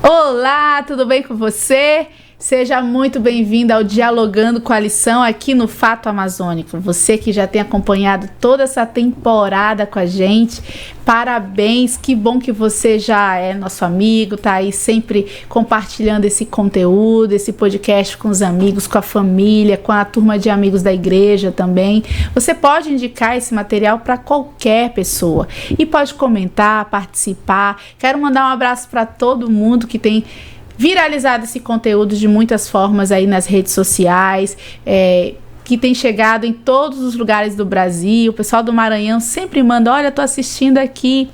Olá, tudo bem com você? Seja muito bem-vindo ao Dialogando com a Lição aqui no Fato Amazônico. Você que já tem acompanhado toda essa temporada com a gente, parabéns, que bom que você já é nosso amigo, tá aí sempre compartilhando esse conteúdo, esse podcast com os amigos, com a família, com a turma de amigos da igreja também. Você pode indicar esse material para qualquer pessoa e pode comentar, participar. Quero mandar um abraço para todo mundo que tem viralizado esse conteúdo de muitas formas aí nas redes sociais, que tem chegado em todos os lugares do Brasil. O pessoal do Maranhão sempre manda, olha, tô assistindo aqui.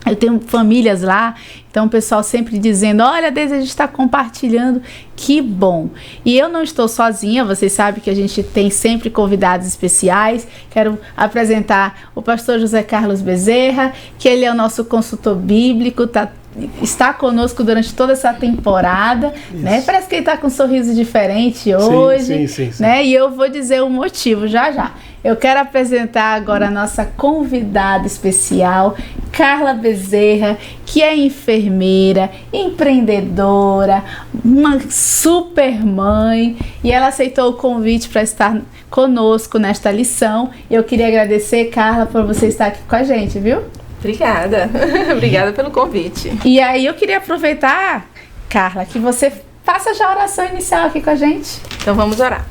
Eu tenho famílias lá, então o pessoal sempre dizendo, olha, Deise, a gente está compartilhando, que bom. E eu não estou sozinha, vocês sabem que a gente tem sempre convidados especiais. Quero apresentar o pastor José Carlos Bezerra, que ele é o nosso consultor bíblico, está conosco durante toda essa temporada, né? Parece que ele está com um sorriso diferente hoje, sim. Né? E eu vou dizer o motivo já. Eu quero apresentar agora a nossa convidada especial, Carla Bezerra, que é enfermeira, empreendedora, uma super mãe, e ela aceitou o convite para estar conosco nesta lição. Eu queria agradecer, Carla, por você estar aqui com a gente, viu? Obrigada. Obrigada pelo convite. E aí eu queria aproveitar, Carla, que você faça já a oração inicial aqui com a gente. Então vamos orar.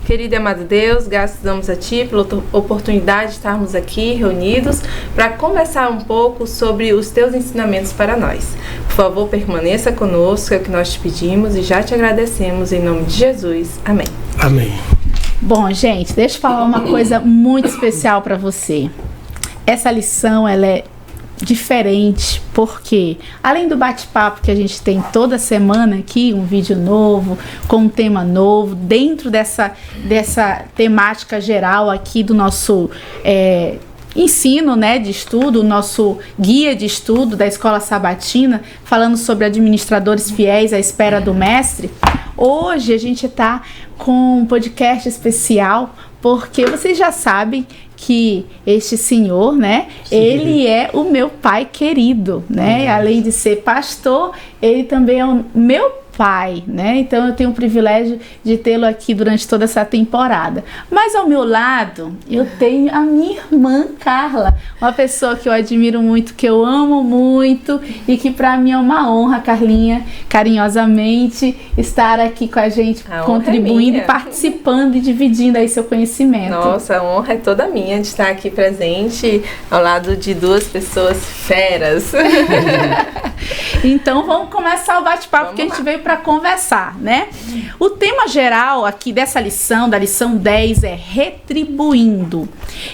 Querido e amado Deus, graças damos a Ti pela oportunidade de estarmos aqui reunidos para conversar um pouco sobre os Teus ensinamentos para nós. Por favor, permaneça conosco, é o que nós te pedimos e já te agradecemos em nome de Jesus. Amém. Amém. Bom, gente, deixa eu falar uma coisa muito especial para você. Essa lição, ela é diferente, porque além do bate-papo que a gente tem toda semana aqui, um vídeo novo, com um tema novo, dentro dessa temática geral aqui do nosso ensino, né, de estudo, o nosso guia de estudo da Escola Sabatina, falando sobre administradores fiéis à espera do mestre. Hoje a gente está com um podcast especial, porque vocês já sabem que este senhor, né, ele é o meu pai querido, né, além de ser pastor, ele também é o meu pai, né, então eu tenho o privilégio de tê-lo aqui durante toda essa temporada. Mas ao meu lado, eu tenho a minha irmã Carla, uma pessoa que eu admiro muito, que eu amo muito e que para mim é uma honra, Carlinha, carinhosamente, estar aqui com a gente, contribuindo e participando e dividindo aí seu conhecimento. Nossa, a honra é toda minha de estar aqui presente ao lado de duas pessoas feras. Então vamos começar o bate-papo, que a gente veio para conversar, né? O tema geral aqui dessa lição, da lição 10, é retribuindo.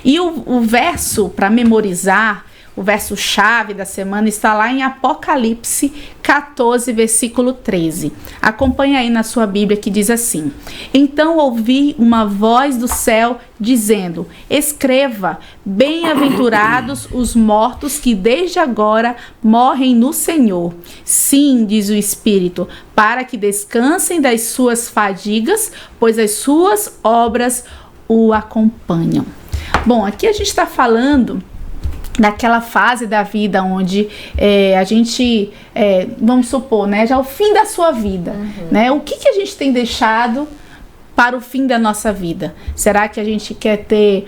E o verso para memorizar, o verso-chave da semana está lá em Apocalipse 14, versículo 13. Acompanha aí na sua Bíblia, que diz assim: Então ouvi uma voz do céu dizendo, escreva, bem-aventurados os mortos que desde agora morrem no Senhor. Sim, diz o Espírito, para que descansem das suas fadigas, pois as suas obras o acompanham. Bom, aqui a gente está falando daquela fase da vida onde a gente, vamos supor, né, já o fim da sua vida, né? O que a gente tem deixado para o fim da nossa vida? Será que a gente quer ter,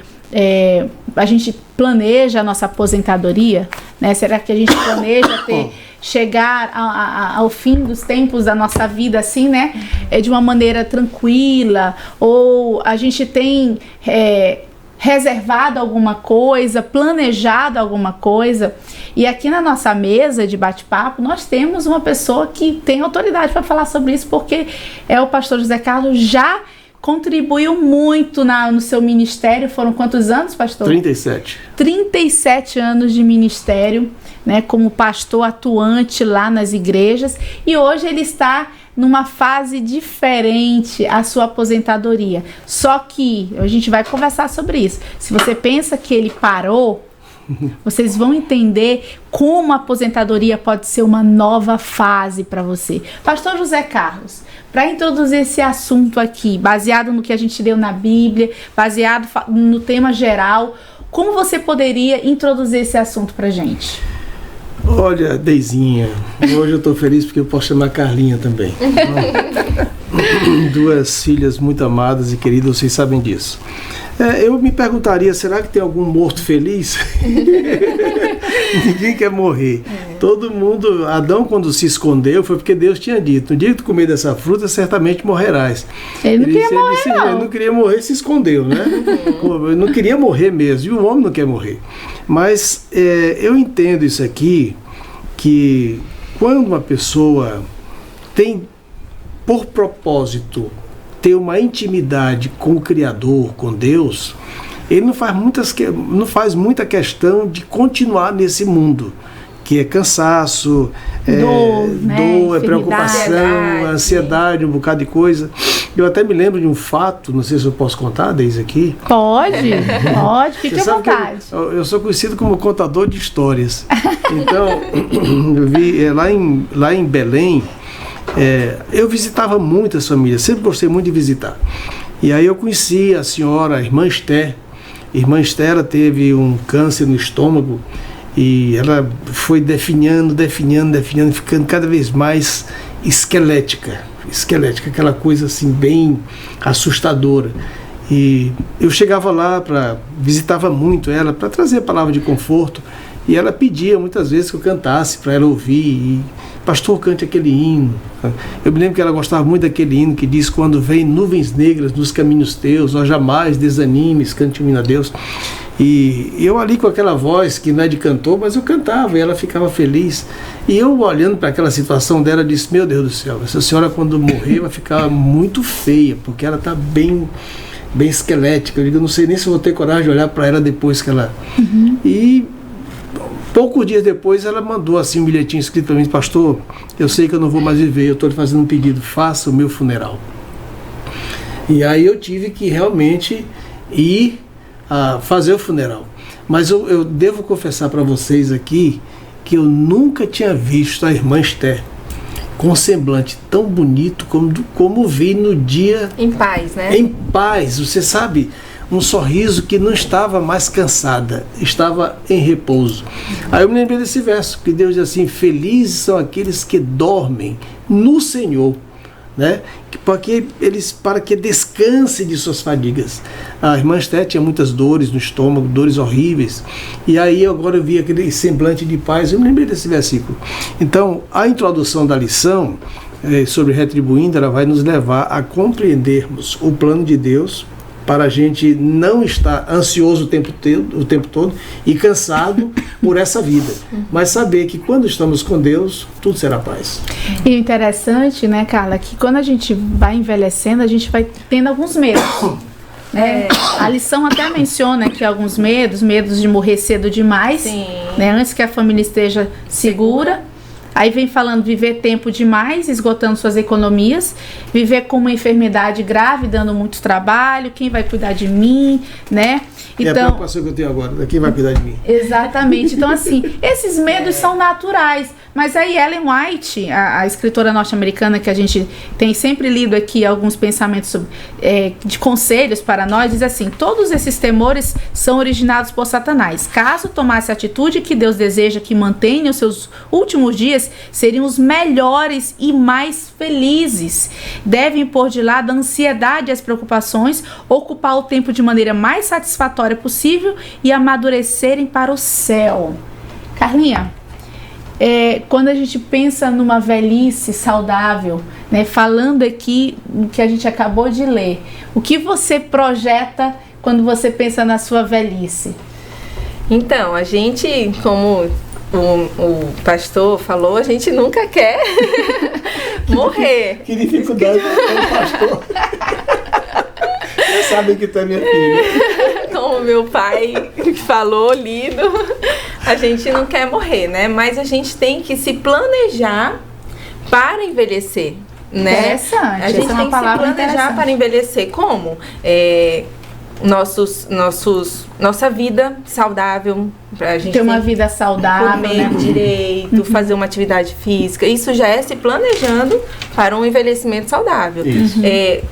a gente planeja a nossa aposentadoria, né? Será que a gente planeja chegar ao fim dos tempos da nossa vida assim, né, de uma maneira tranquila? Ou a gente tem reservado alguma coisa, planejado alguma coisa? E aqui na nossa mesa de bate-papo nós temos uma pessoa que tem autoridade para falar sobre isso, porque é o pastor José Carlos, já contribuiu muito no seu ministério. Foram quantos anos, pastor? 37. 37 anos de ministério, né, como pastor atuante lá nas igrejas, e hoje ele está numa fase diferente, a sua aposentadoria. Só que a gente vai conversar sobre isso. Se você pensa que ele parou, vocês vão entender como a aposentadoria pode ser uma nova fase para você. Pastor José Carlos, para introduzir esse assunto aqui, baseado no que a gente leu na Bíblia, baseado no tema geral, como você poderia introduzir esse assunto para a gente? Olha, Deizinha, hoje eu estou feliz porque eu posso chamar Carlinha também. Duas filhas muito amadas e queridas, vocês sabem disso. Eu me perguntaria, será que tem algum morto feliz? Ninguém quer morrer. Todo mundo, Adão quando se escondeu foi porque Deus tinha dito, no dia que tu comer dessa fruta, certamente morrerás. Ele não queria morrer, não. Ele não queria morrer, se escondeu, né? Ele não queria morrer mesmo, e o homem não quer morrer. Mas eu entendo isso aqui, que quando uma pessoa tem por propósito ter uma intimidade com o Criador, com Deus, ele não faz muita questão de continuar nesse mundo, que é cansaço, dor, preocupação, ansiedade, um bocado de coisa. Eu até me lembro de um fato, não sei se eu posso contar, Deise, aqui. Pode, fique à vontade. Eu sou conhecido como contador de histórias. Então, eu vi lá em Belém, eu visitava muitas famílias, sempre gostei muito de visitar. E aí eu conheci a senhora, a irmã Esther. A irmã Esther, ela teve um câncer no estômago e ela foi definhando, ficando cada vez mais esquelética, aquela coisa assim bem assustadora. E eu chegava lá, visitava muito ela para trazer a palavra de conforto, e ela pedia muitas vezes que eu cantasse para ela ouvir, e pastor, cante aquele hino. Eu me lembro que ela gostava muito daquele hino que diz: quando vem nuvens negras nos caminhos teus, ó, jamais desanimes, cante um hino a Deus. E eu ali com aquela voz que não é de cantor, mas eu cantava e ela ficava feliz. E eu olhando para aquela situação dela, disse: meu Deus do céu, essa senhora quando morrer vai ficar muito feia, porque ela está bem esquelética. Eu digo, eu não sei nem se vou ter coragem de olhar para ela depois que ela... E poucos dias depois ela mandou assim um bilhetinho escrito para mim: pastor, eu sei que eu não vou mais viver, eu estou lhe fazendo um pedido, faça o meu funeral. E aí eu tive que realmente ir a fazer o funeral. Mas eu devo confessar para vocês aqui que eu nunca tinha visto a irmã Esther com um semblante tão bonito como vi no dia... Em paz, né? Em paz, você sabe, um sorriso que não estava mais cansada, estava em repouso. Aí eu me lembrei desse verso, que Deus diz assim: felizes são aqueles que dormem no Senhor, né? Para que descansem de suas fadigas. A irmã Esther tinha muitas dores no estômago, dores horríveis, e aí agora eu vi aquele semblante de paz. Eu me lembrei desse versículo. Então, a introdução da lição sobre retribuindo, ela vai nos levar a compreendermos o plano de Deus, para a gente não estar ansioso o tempo todo e cansado por essa vida, mas saber que quando estamos com Deus, tudo será paz. E o interessante, né, Carla, que quando a gente vai envelhecendo, a gente vai tendo alguns medos. A lição até menciona que alguns medos de morrer cedo demais, né, antes que a família esteja segura. Aí vem falando viver tempo demais, esgotando suas economias, viver com uma enfermidade grave, dando muito trabalho, quem vai cuidar de mim, né? Então, é a preocupação que eu tenho agora, quem vai cuidar de mim? Exatamente. Então, assim, esses medos são naturais. Mas aí Ellen White, a escritora norte-americana que a gente tem sempre lido aqui alguns pensamentos sobre, de conselhos para nós, diz assim: todos esses temores são originados por Satanás. Caso tomasse a atitude que Deus deseja que mantenha os seus últimos dias, seriam os melhores e mais felizes. Devem pôr de lado a ansiedade e as preocupações, ocupar o tempo de maneira mais satisfatória possível e amadurecerem para o céu. Carlinha, quando a gente pensa numa velhice saudável, né, falando aqui do que a gente acabou de ler, o que você projeta quando você pensa na sua velhice? Então, a gente, como o pastor falou, a gente nunca quer morrer. Que dificuldade é o pastor. Já sabem que tu é minha filha. Como meu pai falou, lindo, a gente não quer morrer, né? Mas a gente tem que se planejar para envelhecer, né? Interessante. A gente tem que se planejar para envelhecer. Como? nossa vida saudável, pra gente ter uma vida saudável, comer né? direito, fazer uma atividade física. Isso já é se planejando para um envelhecimento saudável.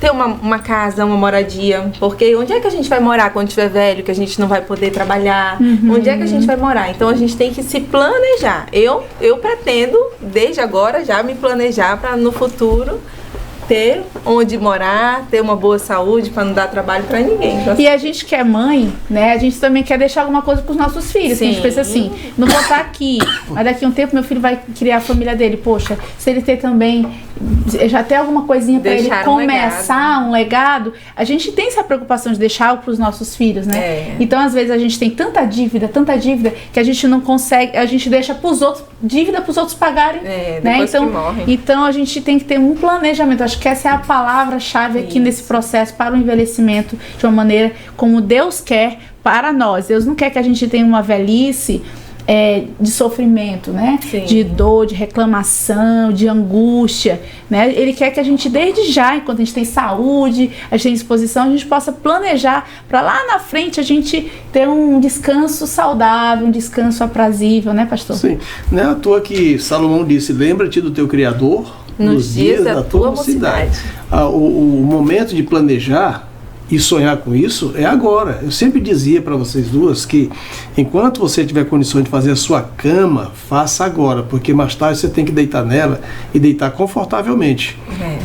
Ter uma casa, uma moradia, porque onde é que a gente vai morar quando estiver velho, que a gente não vai poder trabalhar? Onde é que a gente vai morar? Então a gente tem que se planejar. Eu pretendo, desde agora, já me planejar para no futuro ter onde morar, ter uma boa saúde para não dar trabalho para ninguém. E a gente que é mãe, né? A gente também quer deixar alguma coisa para os nossos filhos. A gente pensa assim, não vou estar aqui, mas daqui a um tempo meu filho vai criar a família dele. Poxa, se ele ter também, já ter alguma coisinha para ele começar um legado, a gente tem essa preocupação de deixar para os nossos filhos, né? Então, às vezes, a gente tem tanta dívida, que a gente não consegue, a gente deixa para os outros, dívida para os outros pagarem, né? Então, a gente tem que ter um planejamento. Acho que essa é a palavra-chave aqui nesse processo para o envelhecimento de uma maneira como Deus quer para nós. Deus não quer que a gente tenha uma velhice de sofrimento, né? De dor, de reclamação, de angústia, né? Ele quer que a gente, desde já, enquanto a gente tem saúde, a gente tem disposição, a gente possa planejar para lá na frente a gente ter um descanso saudável, um descanso aprazível, né, pastor? Sim. Não é à toa que Salomão disse: lembra-te do teu Criador nos dias da tua mocidade. O momento de planejar e sonhar com isso é agora. Eu sempre dizia para vocês duas que enquanto você tiver condições de fazer a sua cama, faça agora, porque mais tarde você tem que deitar nela e deitar confortavelmente.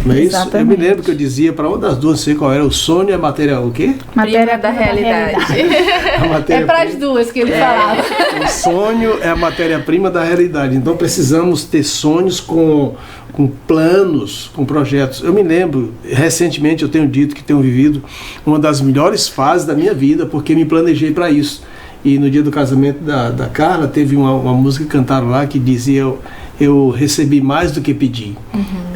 Não é isso? Eu me lembro que eu dizia para uma das duas, não sei qual era, o sonho é a matéria o quê? Matéria da realidade. É para as duas que ele falava. O sonho é a matéria-prima da realidade. Então precisamos ter sonhos com planos, com projetos. Eu me lembro, recentemente eu tenho dito que tenho vivido uma das melhores fases da minha vida, porque me planejei para isso. E no dia do casamento da Carla, teve uma música que cantaram lá que dizia: eu recebi mais do que pedi.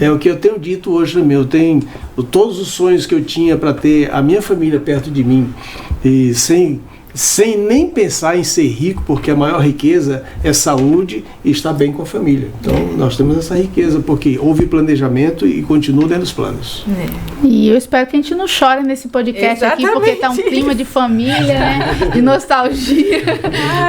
É o que eu tenho dito hoje no meu. Eu tenho todos os sonhos que eu tinha para ter a minha família perto de mim, e sem nem pensar em ser rico, porque a maior riqueza é saúde e estar bem com a família. Então, nós temos essa riqueza, porque houve planejamento e continua dentro dos planos. E eu espero que a gente não chore nesse podcast aqui, porque está um clima de família, né? De nostalgia.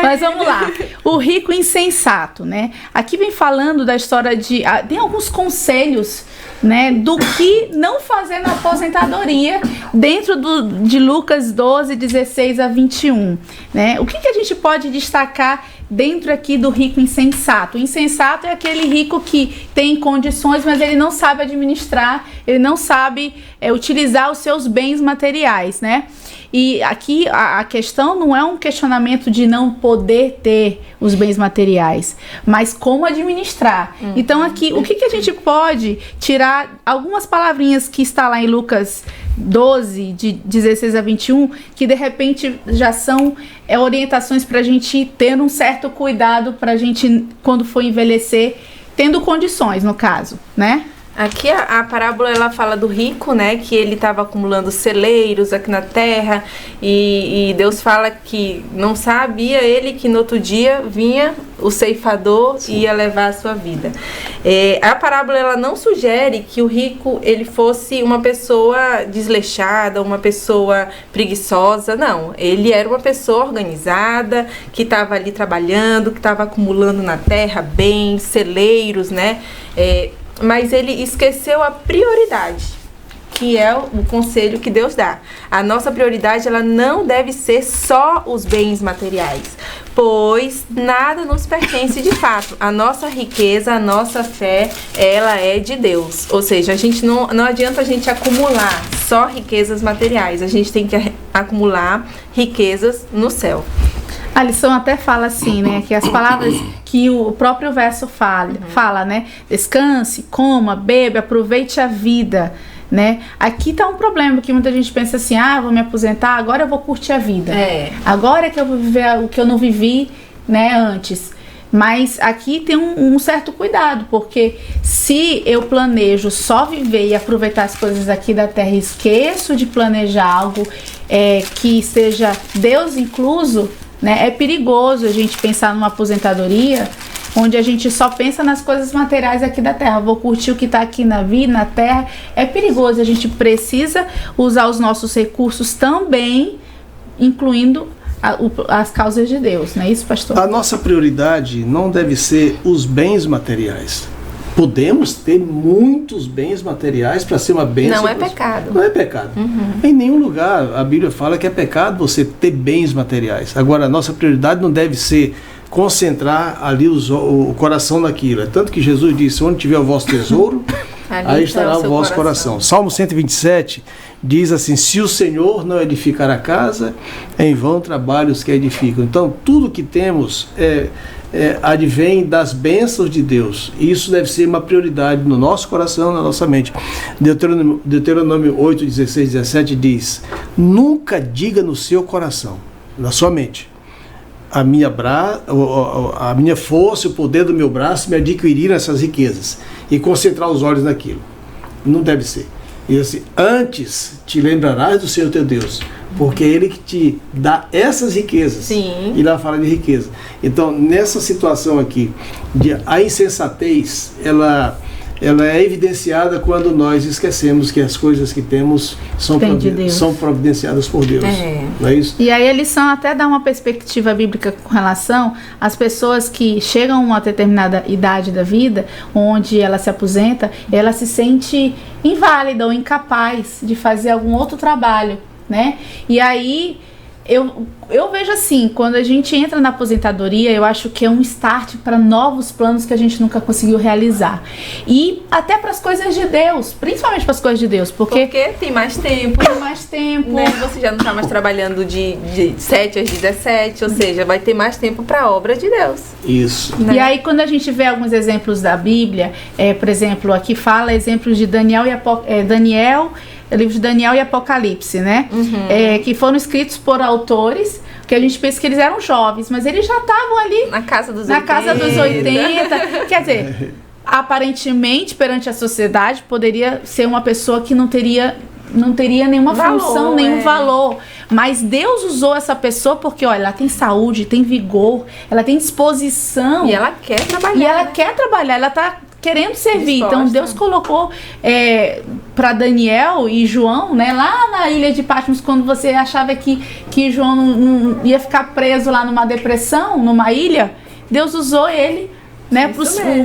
Mas vamos lá. O rico insensato, né? Aqui vem falando da história de... Tem alguns conselhos, né, do que não fazer na aposentadoria dentro de Lucas 12, 16 a 21, né? O que a gente pode destacar dentro aqui do rico insensato? O insensato é aquele rico que tem condições, mas ele não sabe administrar, ele não sabe utilizar os seus bens materiais, né? E aqui a questão não é um questionamento de não poder ter os bens materiais, mas como administrar. Então aqui, o que a gente pode tirar algumas palavrinhas que está lá em Lucas 12, de 16 a 21, que de repente já são orientações para a gente ter um certo cuidado para a gente, quando for envelhecer, tendo condições, no caso, né? Aqui a parábola ela fala do rico, né, que ele estava acumulando celeiros aqui na terra, e Deus fala que não sabia ele que no outro dia vinha o ceifador e ia levar a sua vida. A parábola ela não sugere que o rico ele fosse uma pessoa desleixada, uma pessoa preguiçosa, não. Ele era uma pessoa organizada, que estava ali trabalhando, que estava acumulando na terra bens, celeiros, né, mas ele esqueceu a prioridade, que é o conselho que Deus dá. A nossa prioridade ela não deve ser só os bens materiais, pois nada nos pertence de fato. A nossa riqueza, a nossa fé, ela é de Deus. Ou seja, a gente não adianta a gente acumular só riquezas materiais, a gente tem que acumular riquezas no céu. A lição até fala assim, né, que as palavras que o próprio verso fala, né, descanse, coma, beba, aproveite a vida, né. Aqui tá um problema, que muita gente pensa assim, vou me aposentar, agora eu vou curtir a vida, agora é que eu vou viver o que eu não vivi, né, antes. Mas aqui tem um certo cuidado, porque se eu planejo só viver e aproveitar as coisas aqui da terra e esqueço de planejar algo que seja Deus incluso, né, é perigoso a gente pensar numa aposentadoria onde a gente só pensa nas coisas materiais aqui da terra. Vou curtir o que está aqui na vida, na terra. É perigoso, a gente precisa usar os nossos recursos também, incluindo as causas de Deus, não é isso, pastor? A nossa prioridade não deve ser os bens materiais. Podemos ter muitos bens materiais para ser uma bênção. Não é pecado. Não é pecado. Em nenhum lugar a Bíblia fala que é pecado você ter bens materiais. Agora, a nossa prioridade não deve ser concentrar ali o coração naquilo. É tanto que Jesus disse, onde tiver o vosso tesouro, aí estará o vosso coração. Salmo 127 diz assim, se o Senhor não edificar a casa, em vão trabalham os que a edificam. Então, tudo que temos advém das bênçãos de Deus. E isso deve ser uma prioridade no nosso coração, na nossa mente. Deuteronômio 8, 16, 17 diz, nunca diga no seu coração, na sua mente, a minha força e o poder do meu braço me adquiriram essas riquezas, e concentrar os olhos naquilo. Não deve ser. E assim, antes te lembrarás do Senhor teu Deus, porque é Ele que te dá essas riquezas. Sim. E lá fala de riqueza. Então, nessa situação aqui, a insensatez, ela é evidenciada quando nós esquecemos que as coisas que temos são providenciadas por Deus. Não é isso? E aí a lição até dá uma perspectiva bíblica com relação às pessoas que chegam a uma determinada idade da vida, onde ela se aposenta, ela se sente inválida ou incapaz de fazer algum outro trabalho, né? E aí eu vejo assim, quando a gente entra na aposentadoria, eu acho que é um start para novos planos que a gente nunca conseguiu realizar. E até para as coisas de Deus, principalmente para as coisas de Deus, porque tem mais tempo. Tem mais tempo. Né? Você já não está mais trabalhando de 7 às 17, ou seja, vai ter mais tempo para a obra de Deus. Isso. Né? E aí, quando a gente vê alguns exemplos da Bíblia, por exemplo, aqui fala exemplos de Daniel, livro de Daniel e Apocalipse, né? Que foram escritos por autores que a gente pensa que eles eram jovens, mas eles já estavam ali na casa dos 80. Quer dizer, aparentemente, perante a sociedade, poderia ser uma pessoa que não teria nenhuma função, nenhum valor. Mas Deus usou essa pessoa porque, olha, ela tem saúde, tem vigor, ela tem disposição. E ela quer trabalhar. Ela está querendo servir. Então Deus colocou para Daniel e João, né, lá na ilha de Patmos, quando você achava que João não ia ficar preso lá numa depressão, numa ilha, Deus usou ele, né,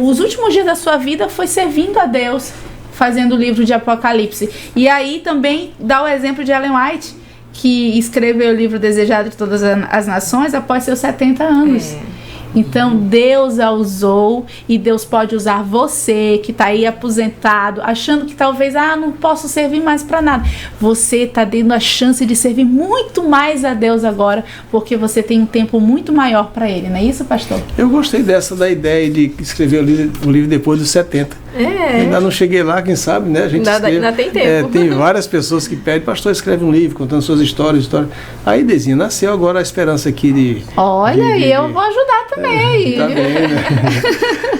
os últimos dias da sua vida foi servindo a Deus, fazendo o livro de Apocalipse. E aí também dá o exemplo de Ellen White, que escreveu o livro Desejado de Todas as Nações após seus 70 anos. Então Deus a usou, e Deus pode usar você que está aí aposentado, achando que talvez não posso servir mais para nada. Você está dando a chance de servir muito mais a Deus agora, porque você tem um tempo muito maior para Ele, não é isso, pastor? Eu gostei da ideia de escrever o livro depois dos 70. Ainda não cheguei lá, quem sabe, né? A gente ainda tem tempo. Tem várias pessoas que pedem, pastor, escreve um livro contando suas histórias. Aí, Dezinha, nasceu agora a esperança aqui de... Olha, e eu vou ajudar também. Tá bem, né?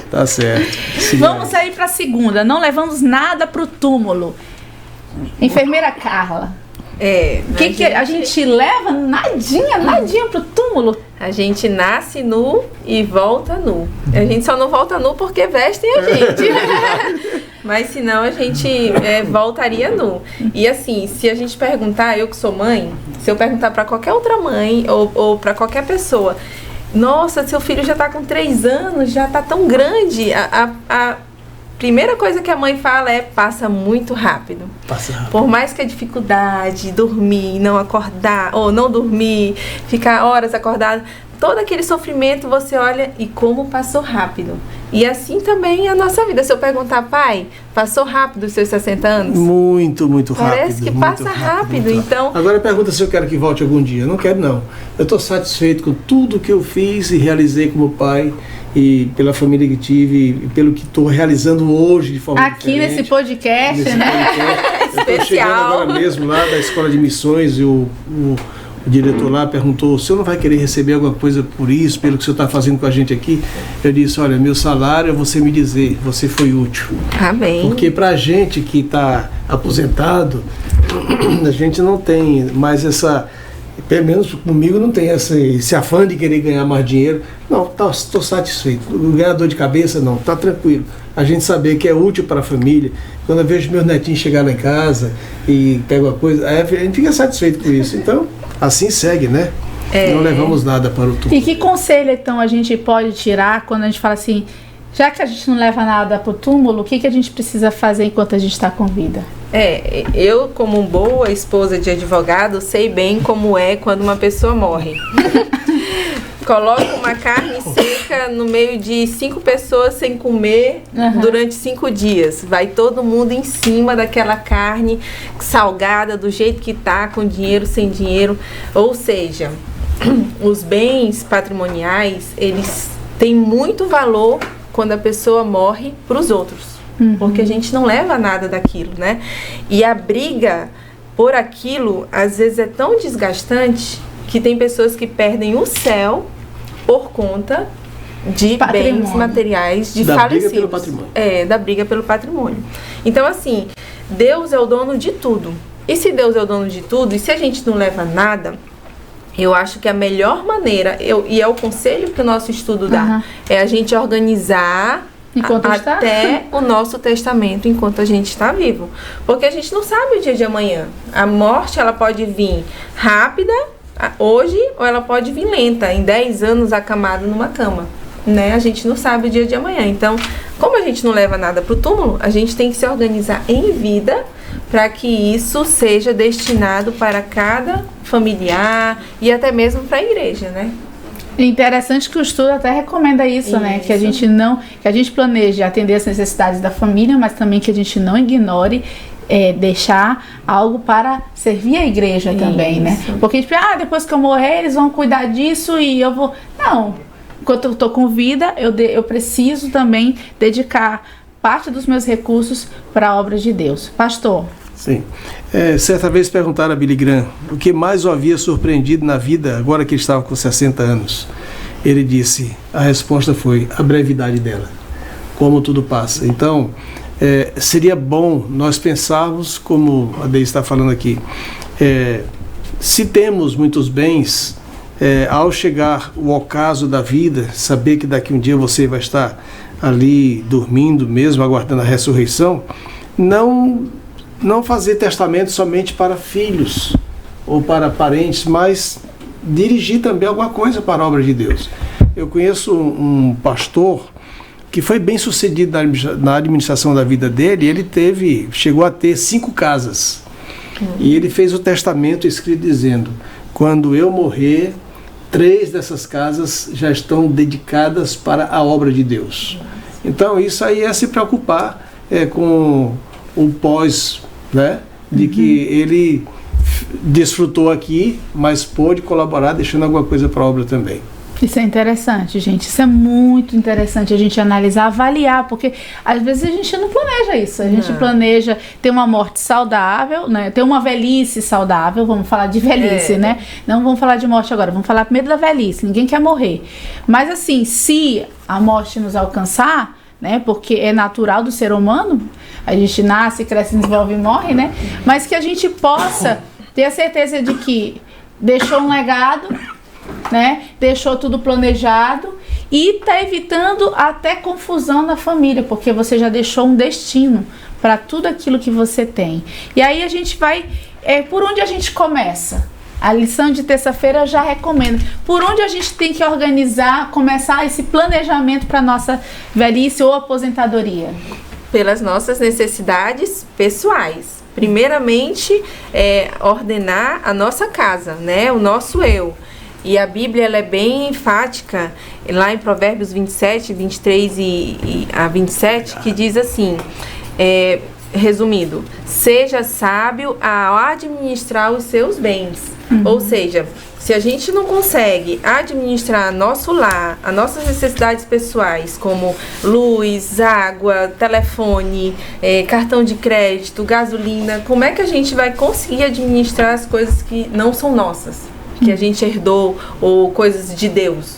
Tá certo. Vamos sair para a segunda. Não levamos nada pro túmulo. Enfermeira Carla. Que a gente leva nadinha pro túmulo? A gente nasce nu e volta nu. A gente só não volta nu porque vestem a gente. Mas senão a gente voltaria nu. E assim, se a gente perguntar, eu que sou mãe, se eu perguntar para qualquer outra mãe ou para qualquer pessoa, nossa, seu filho já tá com 3 anos, já tá tão grande, a primeira coisa que a mãe fala é: passa muito rápido. Passa rápido. Por mais que a dificuldade, dormir, não acordar, ou não dormir, ficar horas acordado, todo aquele sofrimento você olha e como passou rápido. E assim também é a nossa vida. Se eu perguntar, pai, passou rápido os seus 60 anos? Muito, muito rápido. Parece que passa rápido. Então... Agora pergunta se eu quero que volte algum dia. Eu não quero, não. Eu estou satisfeito com tudo que eu fiz e realizei como pai, e pela família que tive, e pelo que estou realizando hoje de forma aqui diferente. Nesse podcast, né? Eu estou chegando agora mesmo lá da Escola de Missões, e o diretor lá perguntou: o senhor não vai querer receber alguma coisa por isso, pelo que o senhor está fazendo com a gente aqui? Eu disse: olha, meu salário é você me dizer, você foi útil. Amém. Porque pra gente que está aposentado, a gente não tem mais essa, pelo menos comigo não tem esse afã de querer ganhar mais dinheiro. Não, estou satisfeito. Ganhar dor de cabeça, não, tá tranquilo. A gente saber que é útil para a família. Quando eu vejo meus netinhos chegar lá em casa e pego a coisa, a gente fica satisfeito com isso. Então, assim segue, né? Não levamos nada para o túmulo. E que conselho, então, a gente pode tirar quando a gente fala assim, já que a gente não leva nada para o túmulo, o que a gente precisa fazer enquanto a gente está com vida? Eu, como boa esposa de advogado, sei bem como é quando uma pessoa morre. Coloca uma carne seca no meio de 5 pessoas sem comer durante 5 dias. Vai todo mundo em cima daquela carne salgada, do jeito que tá, com dinheiro, sem dinheiro. Ou seja, os bens patrimoniais, eles têm muito valor quando a pessoa morre para os outros. Porque a gente não leva nada daquilo, né? E a briga por aquilo, às vezes, é tão desgastante que tem pessoas que perdem o céu por conta de bens materiais de falecidos. Briga pelo patrimônio. Da briga pelo patrimônio. Então, assim, Deus é o dono de tudo. E se Deus é o dono de tudo, e se a gente não leva nada, eu acho que a melhor maneira, e é o conselho que o nosso estudo dá, é a gente organizar até o nosso testamento enquanto a gente está vivo. Porque a gente não sabe o dia de amanhã. A morte, ela pode vir rápida, hoje, ou ela pode vir lenta, em 10 anos acamado numa cama, né? A gente não sabe o dia de amanhã. Então, como a gente não leva nada pro túmulo, a gente tem que se organizar em vida para que isso seja destinado para cada familiar e até mesmo para a igreja, né? Interessante que o estudo até recomenda isso, né? Que a gente planeje atender as necessidades da família, mas também que a gente não ignore deixar algo para servir a igreja também, né? Porque a gente pensa, depois que eu morrer, eles vão cuidar disso e eu vou... Não, enquanto eu estou com vida, eu preciso também dedicar parte dos meus recursos para a obra de Deus. Pastor. Sim. Certa vez perguntaram a Billy Graham o que mais o havia surpreendido na vida agora que ele estava com 60 anos. Ele disse, a resposta foi a brevidade dela, como tudo passa. Então, seria bom nós pensarmos, como a Deise está falando aqui, se temos muitos bens, ao chegar o ocaso da vida, saber que daqui um dia você vai estar ali dormindo mesmo, aguardando a ressurreição, não fazer testamento somente para filhos ou para parentes, mas dirigir também alguma coisa para a obra de Deus. Eu conheço um pastor que foi bem sucedido na administração da vida dele. Ele chegou a ter 5 casas. E ele fez o testamento escrito dizendo, quando eu morrer, 3 dessas casas já estão dedicadas para a obra de Deus. Então isso aí é se preocupar com o pós, né? De que ele desfrutou aqui, mas pôde colaborar deixando alguma coisa para a obra também. Isso é interessante, gente. Isso é muito interessante a gente analisar, avaliar, porque às vezes a gente não planeja isso. A gente planeja ter uma morte saudável, né? Ter uma velhice saudável. Vamos falar de velhice, né? Não vamos falar de morte agora, vamos falar primeiro da velhice. Ninguém quer morrer. Mas assim, se a morte nos alcançar, né? Porque é natural do ser humano, a gente nasce, cresce, desenvolve e morre, né? Mas que a gente possa ter a certeza de que deixou um legado, né? Deixou tudo planejado e tá evitando até confusão na família, porque você já deixou um destino para tudo aquilo que você tem. E aí a gente vai, por onde a gente começa? A lição de terça-feira já recomenda. Por onde a gente tem que começar esse planejamento para nossa velhice ou aposentadoria? Pelas nossas necessidades pessoais. Primeiramente, ordenar a nossa casa, né? O nosso eu. E a Bíblia ela é bem enfática, lá em Provérbios 27, 23 e a 27, que diz assim, resumindo, seja sábio ao administrar os seus bens. Ou seja, se a gente não consegue administrar nosso lar, as nossas necessidades pessoais, como luz, água, telefone, cartão de crédito, gasolina, como é que a gente vai conseguir administrar as coisas que não são nossas? Que a gente herdou, ou coisas de Deus.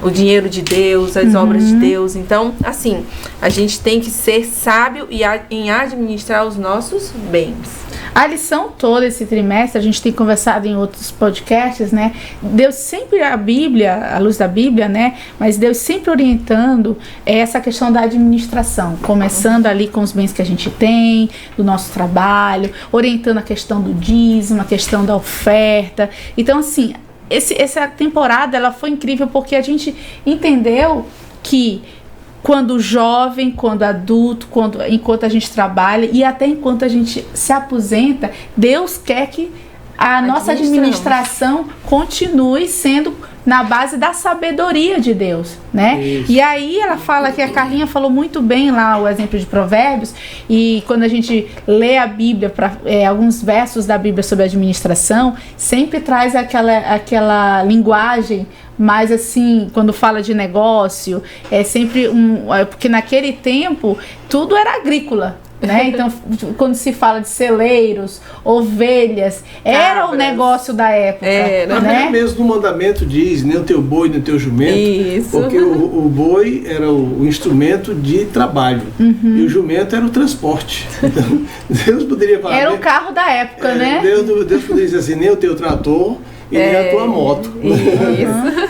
o dinheiro de Deus, as obras de Deus. Então, assim, a gente tem que ser sábio em administrar os nossos bens. A lição toda esse trimestre, a gente tem conversado em outros podcasts, né? Deus sempre, a Bíblia, à luz da Bíblia, né? Mas Deus sempre orientando essa questão da administração, começando ali com os bens que a gente tem, do nosso trabalho, orientando a questão do dízimo, a questão da oferta. Então, assim, essa temporada, ela foi incrível porque a gente entendeu que quando jovem, quando adulto, enquanto a gente trabalha e até enquanto a gente se aposenta, Deus quer que a nossa administração continue sendo na base da sabedoria de Deus, né? Isso. E aí ela fala que a Carlinha falou muito bem lá o exemplo de Provérbios, e quando a gente lê a Bíblia, alguns versos da Bíblia sobre administração, sempre traz aquela linguagem. Mas assim, quando fala de negócio, é sempre porque naquele tempo tudo era agrícola, né? Então, quando se fala de celeiros, ovelhas, era o negócio da época. Né? Mesmo no mandamento diz, nem o teu boi, nem o teu jumento. Isso. Porque o boi era o instrumento de trabalho. E o jumento era o transporte. Então, Deus poderia falar. Era o carro da época, né? Deus poderia dizer assim, nem o teu trator e nem a tua moto.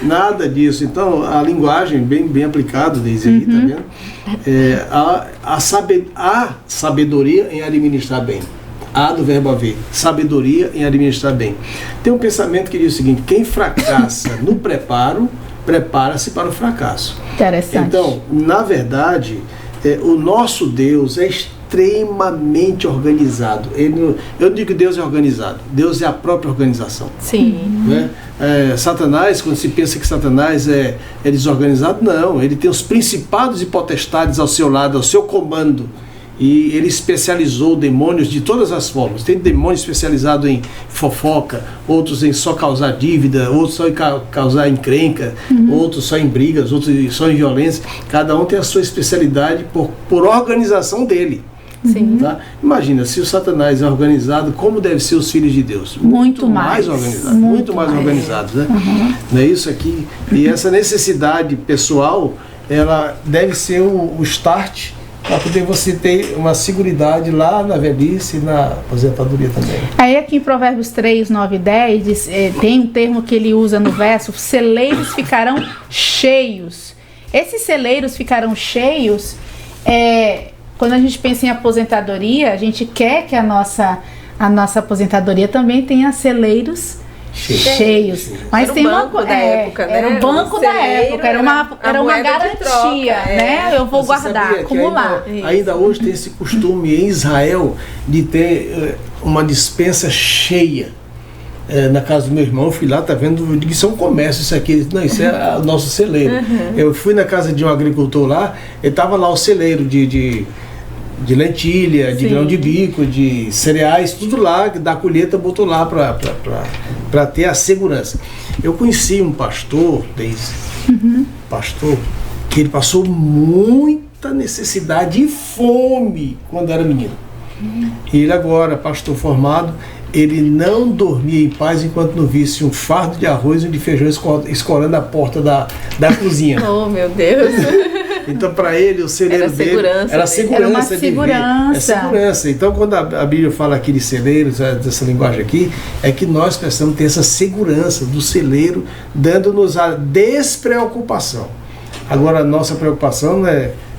Nada disso. Então, a linguagem bem aplicada, diz aí, tá vendo? A sabedoria em administrar bem. A do verbo haver. Sabedoria em administrar bem. Tem um pensamento que diz o seguinte: quem fracassa no preparo, prepara-se para o fracasso. Interessante. Então, na verdade, o nosso Deus é extremamente organizado. Eu não digo que Deus é organizado, Deus é a própria organização. Sim. Né? Satanás, quando se pensa que Satanás é desorganizado, não, ele tem os principados e potestades ao seu lado, ao seu comando, e ele especializou demônios de todas as formas. Tem demônio especializado em fofoca, outros em só causar dívida, outros só em causar encrenca, outros só em brigas, outros só em violência. Cada um tem a sua especialidade por organização dele. Sim. Tá? Imagina, se o Satanás é organizado, como devem ser os filhos de Deus? Muito mais organizados, muito mais organizados, né? Não é isso aqui? E essa necessidade pessoal, ela deve ser o start para poder você ter uma seguridade lá na velhice e na aposentadoria também. Aí aqui em Provérbios 3, 9 e 10, diz, tem um termo que ele usa no verso: celeiros ficarão cheios. Esses celeiros ficarão cheios, quando a gente pensa em aposentadoria, a gente quer que a nossa aposentadoria também tenha celeiros cheios. Mas era o banco da época, né? Era o banco da época, era uma garantia, troca, né? Eu vou guardar, acumular. Ainda hoje tem esse costume em Israel de ter uma despensa cheia. Na casa do meu irmão, eu fui lá, tá vendo? Eu digo, isso é um comércio, isso aqui. Não, isso é o nosso celeiro. Eu fui na casa de um agricultor lá, ele tava lá o celeiro de lentilha, de grão de bico, de cereais, tudo lá, da colheita botou lá para ter a segurança. Eu conheci um pastor, pastor, que ele passou muita necessidade e fome quando era menino. E ele agora, pastor formado, ele não dormia em paz enquanto não visse um fardo de arroz e um de feijão escorando a porta da cozinha. Oh, meu Deus! Então, para ele, o celeiro dele era segurança. Era uma segurança. É segurança. Então, quando a Bíblia fala aqui de celeiros, dessa linguagem aqui, é que nós precisamos ter essa segurança do celeiro, dando-nos a despreocupação. Agora, a nossa preocupação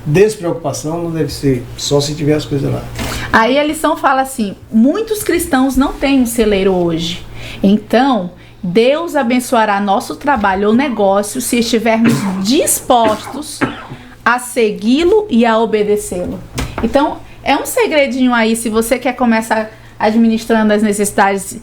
despreocupação não deve ser só se tiver as coisas lá. Aí a lição fala assim: muitos cristãos não têm um celeiro hoje. Então, Deus abençoará nosso trabalho ou negócio se estivermos dispostos a segui-lo e a obedecê-lo. Então, é um segredinho aí, se você quer começar administrando as necessidades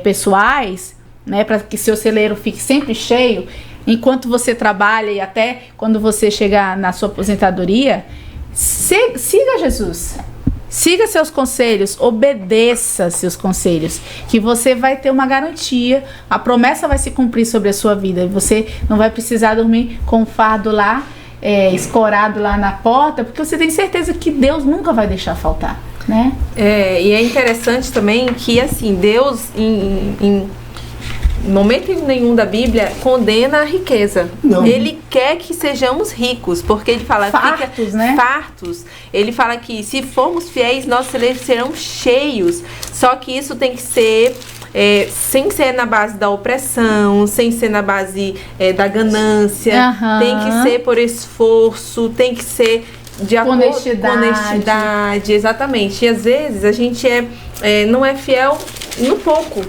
pessoais, né, para que seu celeiro fique sempre cheio, enquanto você trabalha e até quando você chegar na sua aposentadoria, siga Jesus. Siga seus conselhos, obedeça seus conselhos, que você vai ter uma garantia, a promessa vai se cumprir sobre a sua vida, e você não vai precisar dormir com o fardo lá, escorado lá na porta, porque você tem certeza que Deus nunca vai deixar faltar, né? E é interessante também que, assim, Deus, em momento nenhum da Bíblia, condena a riqueza. Não. Ele quer que sejamos ricos, porque ele fala... Fartos, né? Fartos. Ele fala que se formos fiéis, nossos celeiros serão cheios. Só que isso tem que ser... sem ser na base da opressão, sem ser na base da ganância, tem que ser por esforço, tem que ser de acordo com honestidade, exatamente. E às vezes a gente não é fiel no pouco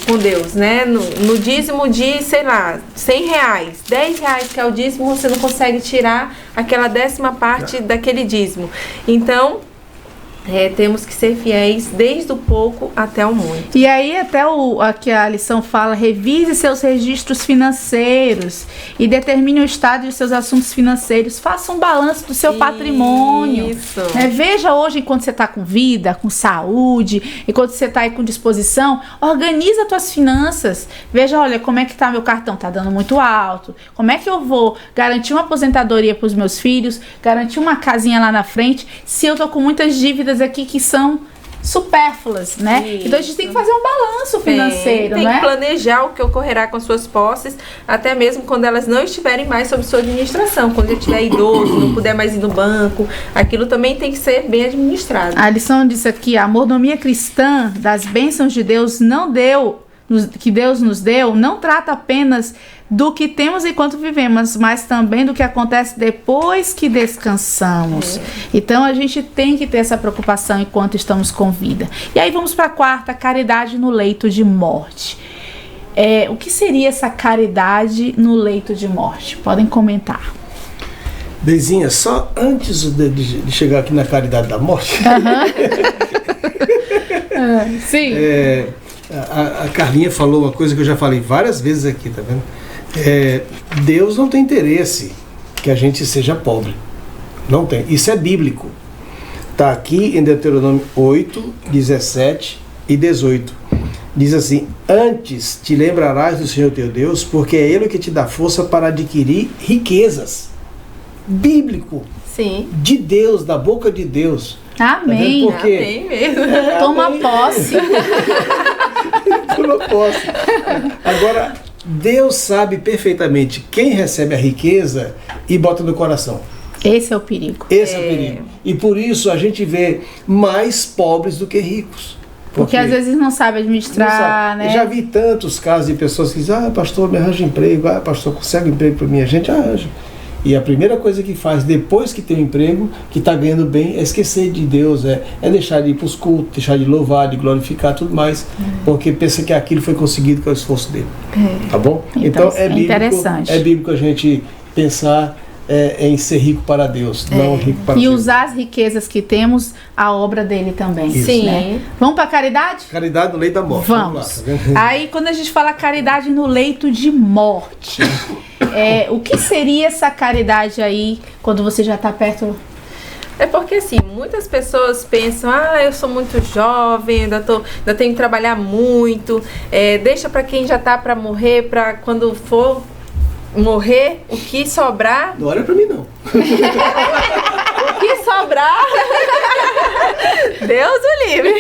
com Deus, né? No dízimo de, sei lá, R$100, R$10 que é o dízimo, você não consegue tirar aquela 10ª parte daquele dízimo. Então, temos que ser fiéis desde o pouco até o muito. E aí até aqui a lição fala, revise seus registros financeiros e determine o estado de seus assuntos financeiros. Faça um balanço do seu patrimônio. Isso. Veja hoje, enquanto você está com vida, com saúde, enquanto você está aí com disposição, organiza as tuas finanças. Veja, olha, como é que tá meu cartão? Tá dando muito alto. Como é que eu vou garantir uma aposentadoria para os meus filhos, garantir uma casinha lá na frente, se eu tô com muitas dívidas aqui que são supérfluas, né? Isso. Então a gente tem que fazer um balanço financeiro, tem né? que planejar o que ocorrerá com suas posses, até mesmo quando elas não estiverem mais sob sua administração. Quando já estiver idoso, não puder mais ir no banco, aquilo também tem que ser bem administrado. A lição diz aqui, a mordomia cristã das bênçãos de Deus que Deus nos deu, não trata apenas do que temos enquanto vivemos, mas também do que acontece depois que descansamos. Então a gente tem que ter essa preocupação enquanto estamos com vida. E aí vamos para a 4ª, caridade no leito de morte. O que seria essa caridade no leito de morte? Podem comentar. Bezinha, só antes de chegar aqui na caridade da morte, Sim. A Carlinha falou uma coisa que eu já falei várias vezes aqui, tá vendo? Deus não tem interesse que a gente seja pobre. Não tem. Isso é bíblico. Está aqui em Deuteronômio 8, 17 e 18. Diz assim: antes te lembrarás do Senhor teu Deus, porque é Ele que te dá força para adquirir riquezas. Bíblico. Sim. De Deus, da boca de Deus. Amém. Tá vendo? Amém mesmo. Toma posse. Toma posse. Agora, Deus sabe perfeitamente quem recebe a riqueza e bota no coração. Esse é o perigo. Esse é o perigo. E por isso a gente vê mais pobres do que ricos. Porque às vezes não sabe administrar, não sabe. né? Eu já vi tantos casos de pessoas que dizem: pastor, me arranja emprego. Pastor, consegue emprego para mim? A gente arranja. E a primeira coisa que faz depois que tem um emprego, que está ganhando bem, é esquecer de Deus, é deixar de ir para os cultos, deixar de louvar, de glorificar, tudo mais, porque pensa que aquilo foi conseguido com o esforço dele. Tá bom? Então é bíblico a gente pensar em ser rico para Deus, não rico para Deus. E usar as riquezas que temos, a obra dele também. Isso. Sim. Né? Vamos para a caridade? Caridade no leito da morte. Vamos. Vamos lá. Aí, quando a gente fala caridade no leito de morte, o que seria essa caridade aí, quando você já está perto? É porque assim, muitas pessoas pensam: eu sou muito jovem, ainda tenho que trabalhar muito, deixa para quem já está para morrer, para quando for morrer, o que sobrar... Não olha pra mim, não. O que sobrar... Deus o livre.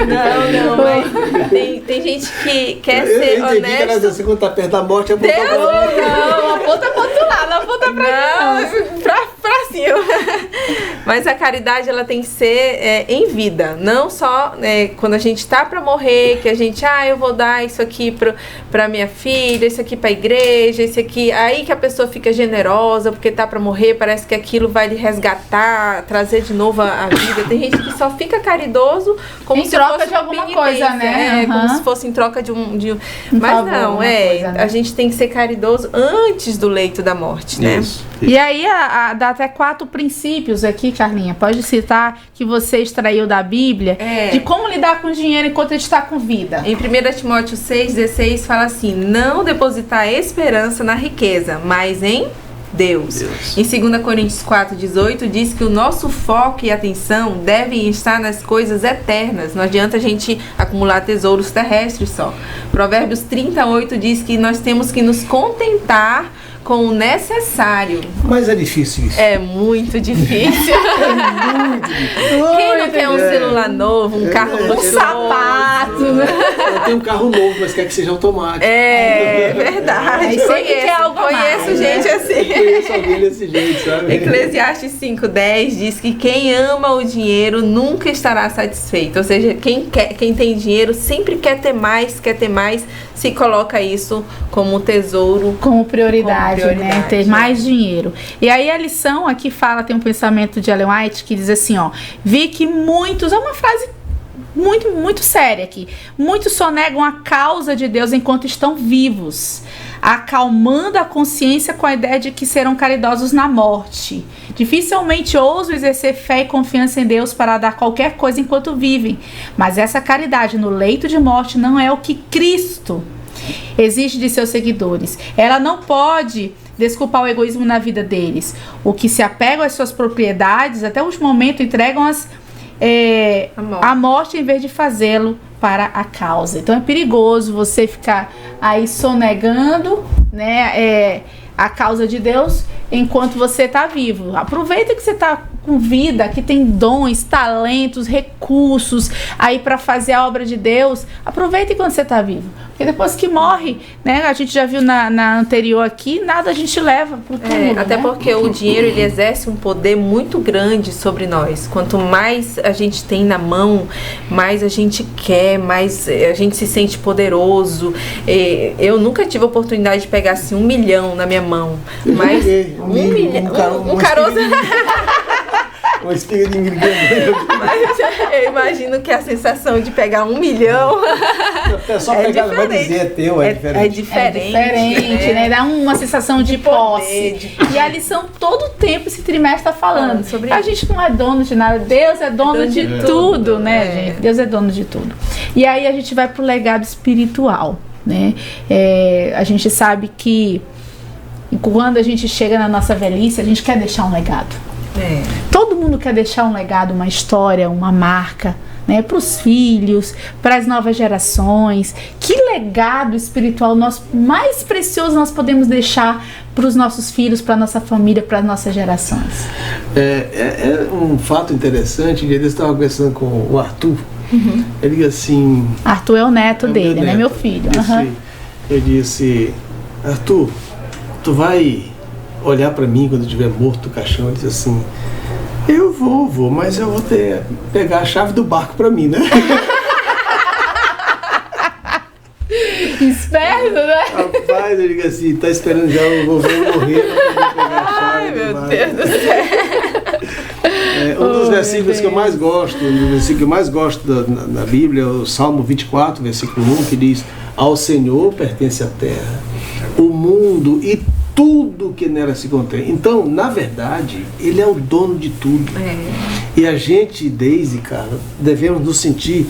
Não, mas tem gente que quer ser honesto. Assim, quando tá perto da morte, Deus não, aponta pro outro lado, aponta pra mim, pra cima. Mas a caridade, ela tem que ser em vida, não só quando a gente tá pra morrer, que a gente, eu vou dar isso aqui pra minha filha, isso aqui pra igreja, isso aqui, aí que a pessoa fica generosa, porque tá pra morrer, parece que aquilo vai lhe resgatar, trazer de novo a vida. Tem gente que só fica caridoso como em troca de alguma coisa, né? Como se fosse em troca de um mas favor, não, coisa, né? A gente tem que ser caridoso antes do leito da morte, né? Isso. E aí dá até 4 princípios aqui, Carlinha. Pode citar que você extraiu da Bíblia de como lidar com dinheiro enquanto a gente está com vida. Em 1 Timóteo 6,16 fala assim: não depositar esperança na riqueza, mas em Deus. Em 2 Coríntios 4,18 diz que o nosso foco e atenção devem estar nas coisas eternas. Não adianta a gente acumular tesouros terrestres só. Provérbios 38 diz que nós temos que nos contentar com o necessário. Mas é difícil isso. É muito difícil. Quem não quer um celular novo, um carro luxuoso? Um sapato. Exato. Eu tenho um carro novo, mas quer que seja automático. É verdade. Aí sempre quer algo a mais, Conheço gente assim. Eu conheço alguém desse jeito, sabe? Eclesiastes 5:10 diz que quem ama o dinheiro nunca estará satisfeito. Ou seja, quem tem dinheiro sempre quer ter mais, se coloca isso como tesouro. Como prioridade, né? Ter mais dinheiro. E aí a lição aqui fala, tem um pensamento de Ellen White que diz assim, ó: vi que muitos, é uma frase muito séria aqui, muitos sonegam a causa de Deus enquanto estão vivos, acalmando a consciência com a ideia de que serão caridosos na morte. Dificilmente ousam exercer fé e confiança em Deus para dar qualquer coisa enquanto vivem, mas essa caridade no leito de morte não é o que Cristo exige de seus seguidores. Ela não pode desculpar o egoísmo na vida deles. O que se apegam às suas propriedades, até o último momento entregam-as a morte em vez de fazê-lo para a causa. Então é perigoso você ficar aí sonegando, né, a causa de Deus enquanto você está vivo. Aproveita que você está com vida, que tem dons, talentos, recursos aí para fazer a obra de Deus. Aproveita enquanto você está vivo, porque depois que morre, né, a gente já viu na anterior aqui, nada a gente leva pro túmulo, até né? porque o dinheiro, ele exerce um poder muito grande sobre nós. Quanto mais a gente tem na mão, mais a gente quer, mais a gente se sente poderoso. Eu nunca tive a oportunidade de pegar assim 1 milhão na minha mão, mas um caroço. Uma espiga de Ingrid. Mas eu imagino que a sensação de pegar 1 milhão é só pegar, não vai dizer é teu, é diferente. É diferente, né? Dá uma sensação de posse. E a lição todo o tempo esse trimestre está falando sobre a gente não é dono de nada, Deus é dono de tudo, né, gente? Deus é dono de tudo. E aí a gente vai pro legado espiritual, né? A gente sabe que quando a gente chega na nossa velhice, a gente quer deixar um legado. Todo mundo quer deixar um legado, uma história, uma marca, né, para os filhos, para as novas gerações. Que legado espiritual mais precioso nós podemos deixar para os nossos filhos, para a nossa família, para as nossas gerações? É um fato interessante. Eu estava conversando com o Arthur. Ele disse assim... Arthur é o neto dele, né? Meu filho. Eu disse, Arthur, tu vai olhar para mim quando eu estiver morto do caixão? Ele disse assim, eu vou, mas eu vou pegar a chave do barco para mim, né? Esperto, né? Rapaz, eu digo assim, tá esperando já o governo morrer para poder pegar a chave. Ai, meu Deus do céu. Um dos versículos que eu mais gosto, da Bíblia é o Salmo 24, versículo 1, que diz: ao Senhor pertence a terra, o mundo e tudo que nela se contém. Então, na verdade, Ele é o dono de tudo. E a gente, Deise, cara, devemos nos sentir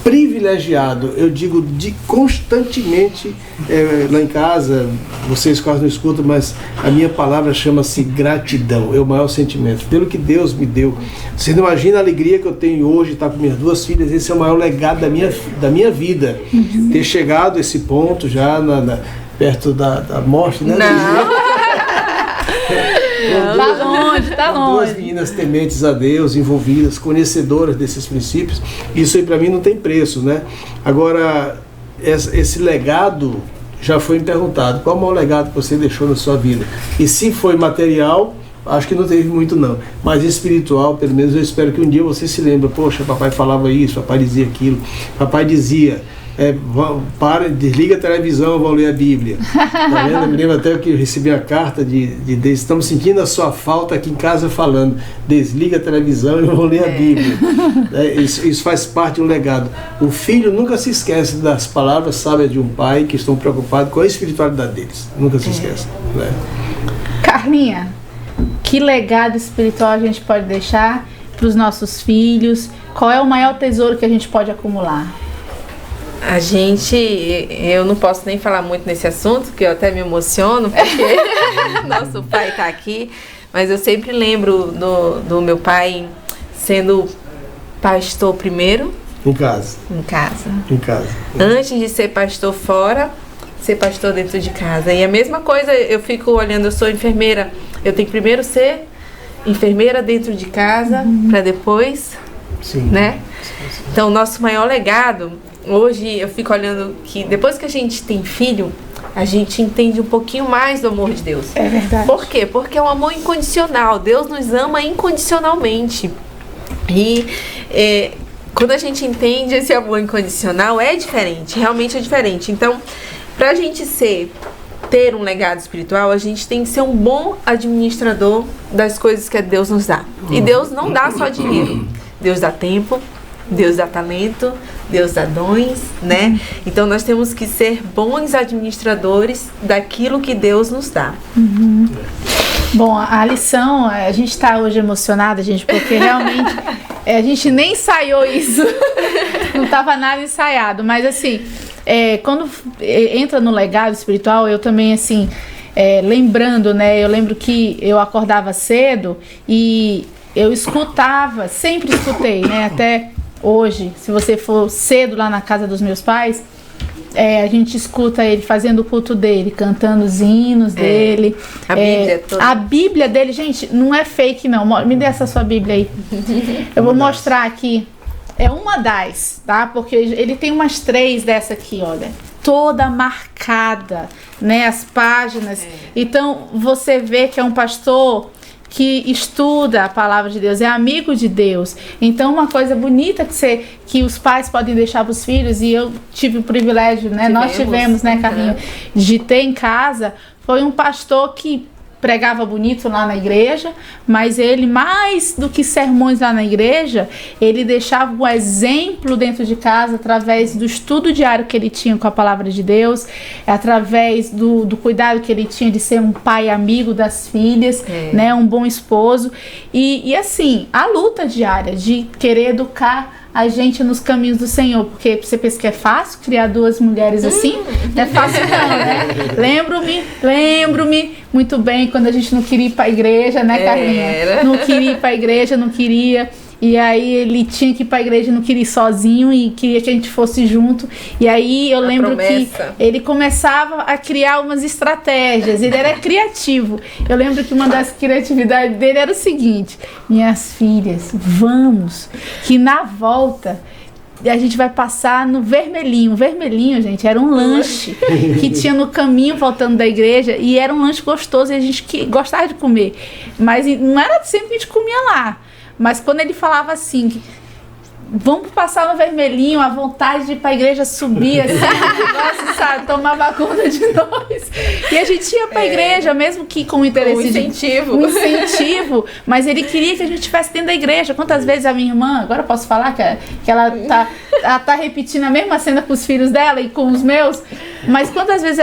privilegiado, eu digo constantemente, lá em casa, vocês quase não escutam, mas a minha palavra chama-se gratidão, é o maior sentimento, pelo que Deus me deu. Você não imagina a alegria que eu tenho hoje, estar com minhas 2 filhas, esse é o maior legado da minha vida, ter chegado a esse ponto já perto da morte, né? Tá longe. 2 meninas tementes a Deus, envolvidas, conhecedoras desses princípios. Isso aí para mim não tem preço, né? Agora, esse legado já foi me perguntado. Qual é o maior legado que você deixou na sua vida? E se foi material, acho que não teve muito não. Mas espiritual, pelo menos eu espero que um dia você se lembre. Poxa, papai falava isso, papai dizia aquilo. Papai dizia... desliga a televisão, vão ler a Bíblia. Tá vendo? Eu me lembro até que eu recebi a carta de estamos sentindo a sua falta aqui em casa falando, desliga a televisão e vão ler a Bíblia. Isso faz parte de um legado. O filho nunca se esquece das palavras sábias de um pai que estão preocupados com a espiritualidade deles. Nunca se esquece. Né? Carlinha, que legado espiritual a gente pode deixar para os nossos filhos? Qual é o maior tesouro que a gente pode acumular? Eu não posso nem falar muito nesse assunto, que eu até me emociono, porque nosso pai está aqui, mas eu sempre lembro do meu pai sendo pastor primeiro. Em casa. Antes de ser pastor fora, ser pastor dentro de casa. E a mesma coisa, eu fico olhando, eu sou enfermeira, eu tenho que primeiro ser enfermeira dentro de casa, para depois Sim. Né? Então, o nosso maior legado, hoje eu fico olhando que depois que a gente tem filho, a gente entende um pouquinho mais do amor de Deus. É verdade. Por quê? Porque é um amor incondicional. Deus nos ama incondicionalmente. E quando a gente entende esse amor incondicional, é diferente, realmente é diferente. Então, pra gente ter um legado espiritual, a gente tem que ser um bom administrador das coisas que Deus nos dá. E Deus não dá só dinheiro. Deus dá tempo, Deus dá talento, Deus dá dons, né? Então nós temos que ser bons administradores daquilo que Deus nos dá. Uhum. Bom, a lição, a gente está hoje emocionada, gente, porque realmente a gente nem ensaiou isso. Não estava nada ensaiado, mas assim, quando entra no legado espiritual, eu também, assim, lembrando, né? Eu lembro que eu acordava cedo e eu escutava, sempre escutei, né? Até hoje, se você for cedo lá na casa dos meus pais, a gente escuta ele fazendo o culto dele, cantando os hinos dele. A Bíblia toda. A Bíblia dele, gente, não é fake não. Me dê essa sua Bíblia aí. Eu vou mostrar aqui. É uma das, tá? Porque ele tem umas 3 dessa aqui, olha. Toda marcada, né? As páginas. Então, você vê que é um pastor que estuda a palavra de Deus, é amigo de Deus. Então, uma coisa bonita que os pais podem deixar para os filhos, e eu tive o privilégio, né? Nós tivemos, né, Carlinhos, de ter em casa, foi um pastor que pregava bonito lá na igreja, mas ele, mais do que sermões lá na igreja, ele deixava um exemplo dentro de casa através do estudo diário que ele tinha com a palavra de Deus, através do cuidado que ele tinha de ser um pai amigo das filhas, né, um bom esposo, e assim, a luta diária de querer educar a gente nos caminhos do Senhor, porque você pensa que é fácil criar 2 mulheres assim? Não é fácil não, né? Lembro-me muito bem quando a gente não queria ir para a igreja, né, Carlinha? Não queria ir para a igreja, não queria. E aí ele tinha que ir para a igreja, não queria ir sozinho e queria que a gente fosse junto. E aí eu lembro que ele começava a criar umas estratégias, ele era criativo. Eu lembro que uma das criatividades dele era o seguinte: minhas filhas, vamos, que na volta a gente vai passar no Vermelhinho. O Vermelhinho, gente, era um lanche que tinha no caminho voltando da igreja, e era um lanche gostoso e a gente gostava de comer. Mas não era sempre que a gente comia lá. Mas quando ele falava assim, vamos passar no Vermelhinho, a vontade de ir para a igreja subir, assim, nossa, sabe, tomava conta de nós. E a gente ia para a igreja, mesmo que com interesse um incentivo. Um incentivo, mas ele queria que a gente estivesse dentro da igreja. Quantas vezes a minha irmã, agora eu posso falar que ela tá repetindo a mesma cena com os filhos dela e com os meus, mas quantas vezes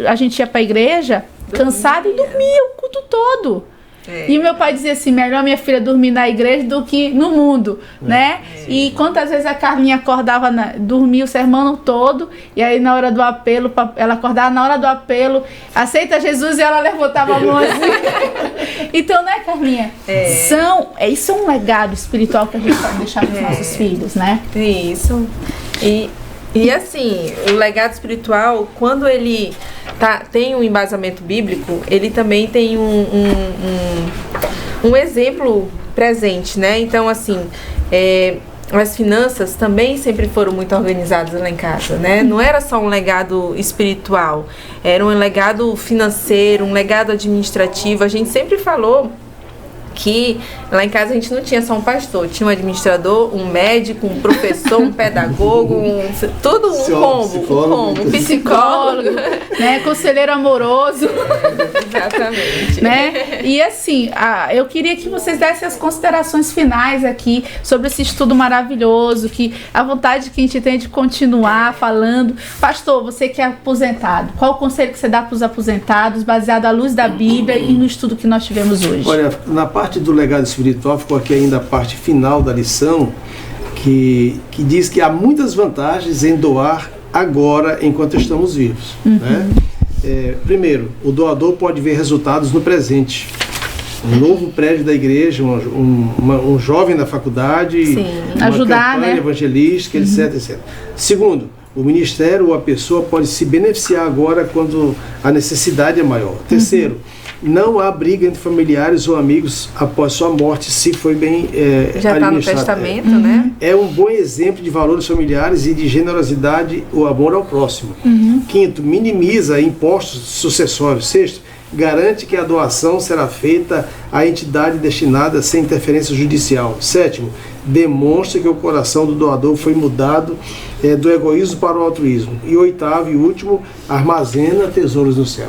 a gente ia para a igreja, cansada, e dormia o culto todo. E meu pai dizia assim, melhor minha filha dormir na igreja do que no mundo, né? E quantas vezes a Carlinha acordava, dormia o sermão todo, e aí na hora do apelo, ela acordava na hora do apelo, aceita Jesus, e ela levantava a mão assim. Então, né, Carlinha? Isso é um legado espiritual que a gente pode deixar para os nossos filhos, né? Isso. E assim, o legado espiritual, quando ele tem um embasamento bíblico, ele também tem um exemplo presente, né? Então, assim, as finanças também sempre foram muito organizadas lá em casa, né? Não era só um legado espiritual, era um legado financeiro, um legado administrativo. A gente sempre falou que lá em casa a gente não tinha só um pastor, tinha um administrador, um médico, um professor, um pedagogo, tudo um psicólogo, né, conselheiro amoroso. Exatamente. Né? E assim, eu queria que vocês dessem as considerações finais aqui sobre esse estudo maravilhoso, que a vontade que a gente tem de continuar falando. Pastor, você que é aposentado, qual o conselho que você dá para os aposentados, baseado à luz da Bíblia e no estudo que nós tivemos hoje? Olha, na parte do legado espiritual, ficou aqui ainda a parte final da lição, que diz que há muitas vantagens em doar agora, enquanto estamos vivos. Né? Primeiro, o doador pode ver resultados no presente. Um novo prédio da igreja, um jovem da faculdade, uma ajudar, campanha, né, evangelística, etc. Segundo, o ministério ou a pessoa pode se beneficiar agora quando a necessidade é maior. Terceiro, não há briga entre familiares ou amigos após sua morte, se foi bem já está no testamento, né? É um bom exemplo de valores familiares e de generosidade, o amor ao próximo. Quinto, minimiza impostos sucessórios. Sexto, garante que a doação será feita à entidade destinada sem interferência judicial. Sétimo, demonstra que o coração do doador foi mudado do egoísmo para o altruísmo. E oitavo e último, armazena tesouros no céu.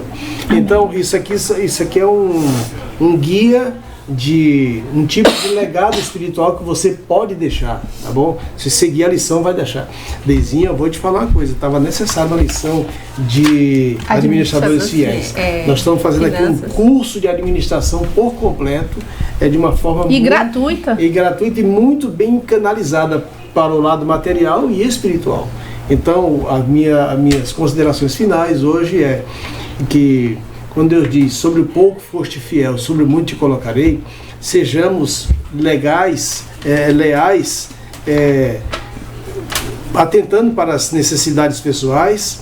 Então, isso aqui é um guia de um tipo de legado espiritual que você pode deixar, tá bom? Se seguir a lição, vai deixar. Deizinha, eu vou te falar uma coisa, estava necessária uma lição de administradores fiéis. Nós estamos fazendo finanças. Aqui um curso de administração por completo, de uma forma gratuita. E gratuita e muito bem canalizada para o lado material e espiritual. Então, as minhas considerações finais hoje é que quando Deus diz, sobre o pouco foste fiel, sobre o muito te colocarei, sejamos leais, atentando para as necessidades pessoais,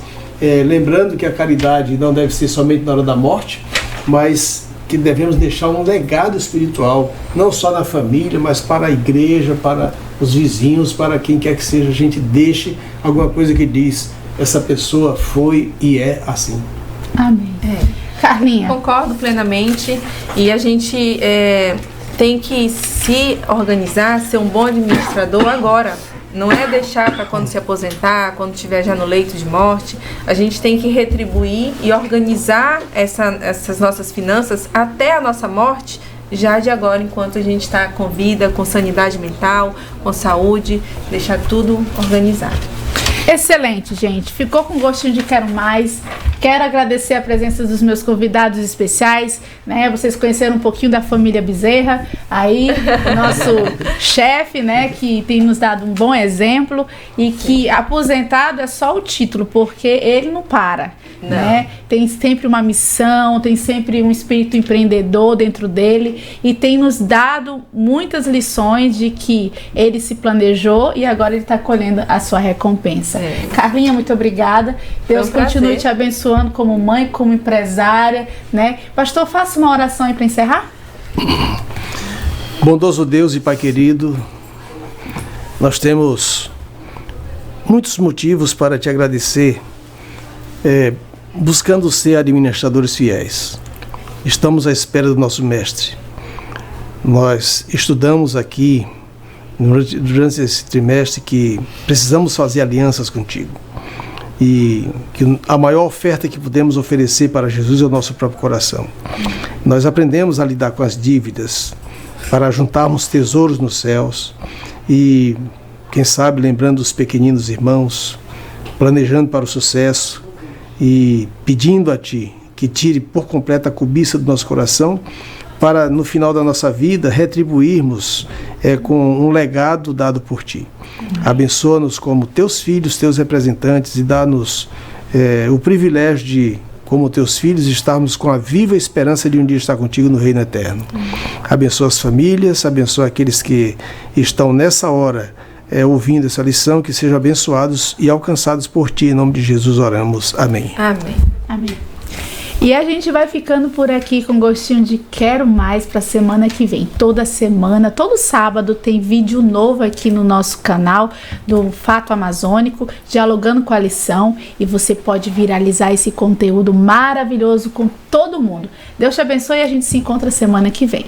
lembrando que a caridade não deve ser somente na hora da morte, mas que devemos deixar um legado espiritual, não só na família, mas para a igreja, para os vizinhos, para quem quer que seja, a gente deixe alguma coisa que diz, essa pessoa foi e é assim. Amém. Carlinha. Concordo plenamente, e a gente tem que se organizar, ser um bom administrador agora. Não é deixar para quando se aposentar, quando estiver já no leito de morte. A gente tem que retribuir e organizar essas nossas finanças até a nossa morte, já de agora, enquanto a gente está com vida, com sanidade mental, com saúde, deixar tudo organizado. Excelente, gente. Ficou com gostinho de quero mais. Quero agradecer a presença dos meus convidados especiais, né? Vocês conheceram um pouquinho da família Bezerra, aí o nosso chefe, né, que tem nos dado um bom exemplo, e que aposentado é só o título, porque ele não para, né? Tem sempre uma missão, tem sempre um espírito empreendedor dentro dele, e tem nos dado muitas lições de que ele se planejou e agora ele está colhendo a sua recompensa. Carlinha, muito obrigada. Deus continue te abençoando como mãe, como empresária, né? Pastor, faça uma oração aí para encerrar. Bondoso Deus e Pai querido, nós temos muitos motivos para te agradecer, buscando ser administradores fiéis. Estamos à espera do nosso mestre. Nós estudamos aqui durante esse trimestre que precisamos fazer alianças contigo, e que a maior oferta que podemos oferecer para Jesus é o nosso próprio coração. Nós aprendemos a lidar com as dívidas para juntarmos tesouros nos céus e, quem sabe, lembrando dos pequeninos irmãos, planejando para o sucesso e pedindo a Ti que tire por completo a cobiça do nosso coração, para no final da nossa vida retribuirmos com um legado dado por Ti. Abençoa-nos como Teus filhos, Teus representantes, e dá-nos o privilégio de, como Teus filhos, estarmos com a viva esperança de um dia estar contigo no reino eterno. Abençoa as famílias, abençoa aqueles que estão nessa hora ouvindo essa lição, que sejam abençoados e alcançados por Ti. Em nome de Jesus oramos. Amém. Amém. Amém. E a gente vai ficando por aqui com gostinho de quero mais para a semana que vem. Toda semana, todo sábado tem vídeo novo aqui no nosso canal do Fato Amazônico, dialogando com a lição, e você pode viralizar esse conteúdo maravilhoso com todo mundo. Deus te abençoe e a gente se encontra semana que vem.